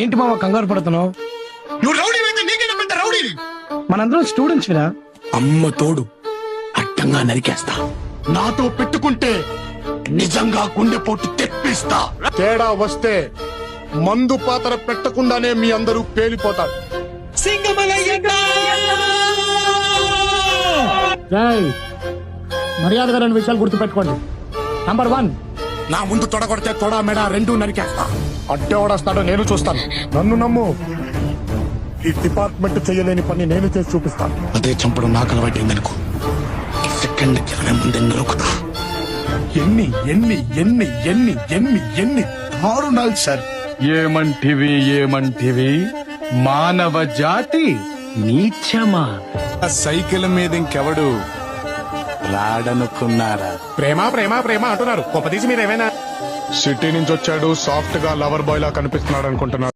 ఏంటి మామ కంగారు పడుతున్నావు? నువ్వు రౌడీ అయితే నీకేమంటే రౌడీ. మనందరం స్టూడెంట్స్ వినా. అమ్మ తోడు అడ్డంగా నరికేస్తా. నాతో పెట్టుకుంటే నిజంగా గుండెపోటు తెప్పిస్తా. తేడా వస్తే మందు పాత్ర పెట్టకుండానే మీ అందరూ పేలిపోతారు. మర్యాదగా 2 విషయాలు గుర్తుపెట్టుకోండి. నంబర్ 1, నా ముందు తొడగొడితే తొడ మెడ 2 నరికేస్తా. అడ్డేవాడొస్తాడో నేను చూస్తాను. నన్ను నమ్ము. ఈ డిపార్ట్మెంట్ చేయలేని పని నేను చేసి చూపిస్తాను. అదే చంపడం నాకు అలవాటైందనుకో, సెకండ్ 20 మంది నరుకుతా. ఎన్ని ఎన్ని ఎన్ని ఎన్ని ఎన్ని ఎన్ని దారుణాలు సార్. ఏమంటివి మానవ జాతి నీచమా? సైకిల్ మీద ఇంకెవడు రాడనుకున్నారా? ప్రేమ ప్రేమ ప్రేమ అంటున్నారు. గొప్పదీసి మీరేమైనా సిటీ నుంచి వచ్చాడు, సాఫ్ట్ గా లవర్ బాయ్ లా కనిపిస్తున్నాడు అనుకుంటున్నారు.